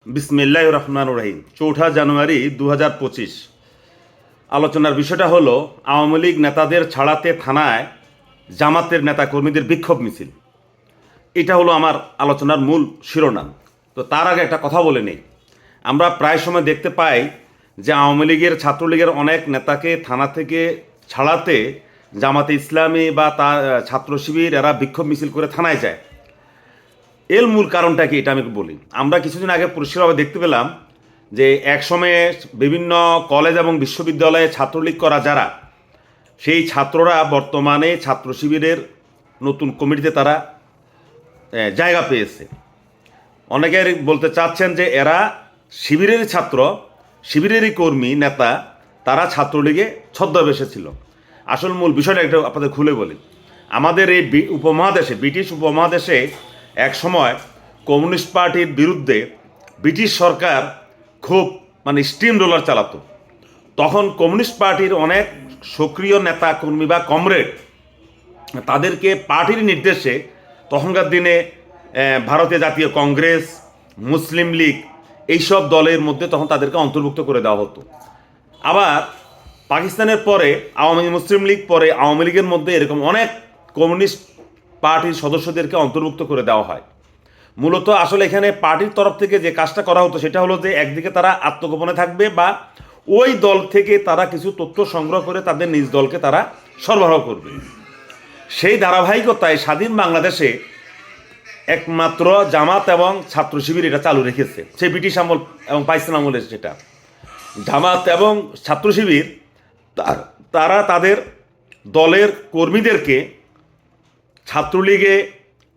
বিসমিল্লাহির রহমানির রহিম। ৪ জানুয়ারি ২০২৫। আলোচনার বিষয়টা হলো আওয়ামী লীগ নেতাদের ছাড়াতে থানায় জামাতের নেতাকর্মীদের বিক্ষোভ মিছিল। এটা হলো আমার আলোচনার মূল শিরোনাম। তো তার আগে একটা কথা বলে নেই। আমরা প্রায় সময় দেখতে পাই যে আওয়ামী লীগের ছাত্রলীগের অনেক নেতাকে থানা থেকে ছাড়াতে জামাতে ইসলামী বা তার ছাত্র শিবির এরা বিক্ষোভ মিছিল করে থানায় যায়। এর মূল কারণটা কি এটা আমি বলি। আমরা কিছুদিন আগে পরিষ্কারভাবে দেখতে পেলাম যে একসময়ে বিভিন্ন কলেজ এবং বিশ্ববিদ্যালয়ে ছাত্রলীগ করা যারা, সেই ছাত্ররা বর্তমানে ছাত্র শিবিরের নতুন কমিটিতে তারা জায়গা পেয়েছে। অনেকের বলতে চাচ্ছেন যে এরা শিবিরেরই ছাত্র, শিবিরেরই কর্মী নেতা, তারা ছাত্রলীগে ছদ্মবেশে ছিল। আসল মূল বিষয়টা একটু আপনাদের খুলে বলি। আমাদের এই উপমহাদেশে, ব্রিটিশ উপমহাদেশে এক সময় কমিউনিস্ট পার্টির বিরুদ্ধে ব্রিটিশ সরকার খুব স্টিম রোলার চালাতো। তখন কমিউনিস্ট পার্টির অনেক সক্রিয় নেতা কর্মী বা কমরেড তাদেরকে পার্টির নির্দেশে তখনকার দিনে ভারতীয় জাতীয় কংগ্রেস, মুসলিম লীগ এইসব দলের মধ্যে তখন তাদেরকে অন্তর্ভুক্ত করে দেওয়া হতো। আবার পাকিস্তানের পরে মুসলিম লীগ, পরে আওয়ামী লীগের মধ্যে এরকম অনেক কমিউনিস্ট পার্টির সদস্যদেরকে অন্তর্ভুক্ত করে দেওয়া হয়। মূলত আসলে এখানে পার্টির তরফ থেকে যে কাজটা করা হতো সেটা হলো যে একদিকে তারা আত্মগোপনে থাকবে বা ওই দল থেকে তারা কিছু তথ্য সংগ্রহ করে তাদের নিজ দলকে তারা সরবরাহ করবে। সেই ধারাবাহিকতায় স্বাধীন বাংলাদেশে একমাত্র জামাত এবং ছাত্র শিবির এটা চালু রেখেছে। সেই ব্রিটিশ আমল এবং পাকিস্তান আমলে সেটা জামাত এবং ছাত্র শিবির তারা তাদের দলের কর্মীদেরকে ছাত্রলীগে,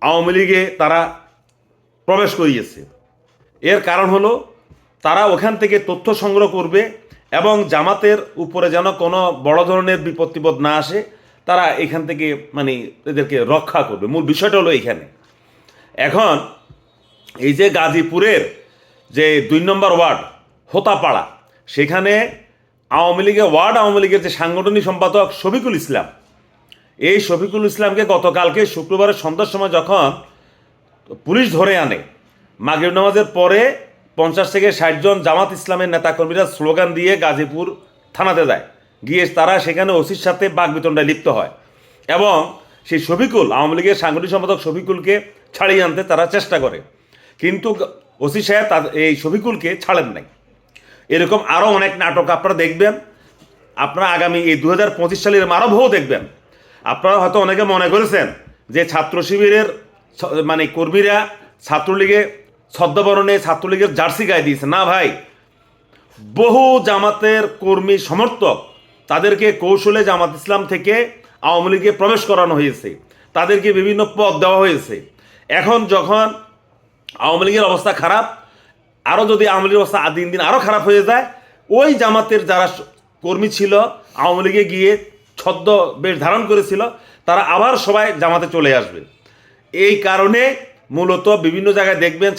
আওয়ামী লীগে তারা প্রবেশ করিয়েছে। এর কারণ হলো তারা ওখান থেকে তথ্য সংগ্রহ করবে এবং জামাতের উপরে যেন কোনো বড় ধরনের বিপত্তিবোধ না আসে, তারা এখান থেকে এদেরকে রক্ষা করবে। মূল বিষয়টা হলো এইখানে। এখন এই যে গাজীপুরের যে ২ নম্বর ওয়ার্ড হোতাপাড়া, সেখানে আওয়ামী লীগের যে সাংগঠনিক সম্পাদক শফিকুল ইসলাম, এই শফিকুল ইসলামকে গতকালকে শুক্রবারের সন্ধ্যার সময় যখন পুলিশ ধরে আনে, মাগরিব নামাজের পরে ৫০ থেকে ৬০ জন জামাত ইসলামের নেতাকর্মীরা স্লোগান দিয়ে গাজীপুর থানাতে যায়। গিয়ে তারা সেখানে ওসির সাথে বাকবিতণ্ডায় লিপ্ত হয় এবং সেই শফিকুল, আওয়ামী লীগের সাংগঠনিক সম্পাদক শফিকুলকে ছাড়িয়ে আনতে তারা চেষ্টা করে, কিন্তু ওসি সাহেব এই শফিকুলকে ছাড়েন নাই। এরকম আরও অনেক নাটক আপনারা দেখবেন। আপনারা আগামী এই ২০২৫ সালের আরও বহু দেখবেন। আপনারা হয়তো অনেকে মনে করেছেন যে ছাত্র শিবিরের কর্মীরা ছাত্রলীগে ছদ্মবরণে ছাত্রলীগের জার্সি গায়ে দিয়েছে। না ভাই, বহু জামাতের কর্মী সমর্থক তাদেরকে কৌশলে জামাত ইসলাম থেকে আওয়ামী লীগে প্রবেশ করানো হয়েছে, তাদেরকে বিভিন্ন পদ দেওয়া হয়েছে। এখন যখন আওয়ামী লীগের অবস্থা খারাপ, আরও যদি আওয়ামী লীগের অবস্থা দিন দিন আরও খারাপ হয়ে যায়, ওই জামাতের যারা কর্মী ছিল আওয়ামী লীগে গিয়ে ছদ্মবেশ ধারণ করেছিল, তারা আবার সবাই জামাতে চলে আসবে। এই কারণে মূলত বিভিন্ন জায়গায় দেখবেন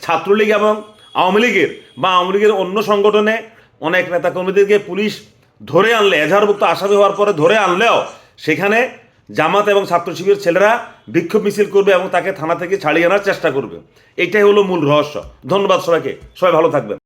ছাত্রলীগ এবং আওয়ামী লীগের বা আওয়ামী লীগের অন্য সংগঠনে অনেক নেতাকর্মীদেরকে পুলিশ ধরে আনলে, এজাহারভুক্ত আসামি হওয়ার পরে ধরে আনলেও সেখানে জামাত এবং ছাত্র শিবিরের ছেলেরা বিক্ষোভ মিছিল করবে এবং তাকে থানা থেকে ছাড়িয়ে আনার চেষ্টা করবে। এটাই হলো মূল রহস্য। ধন্যবাদ সবাইকে, সবাই ভালো থাকবেন।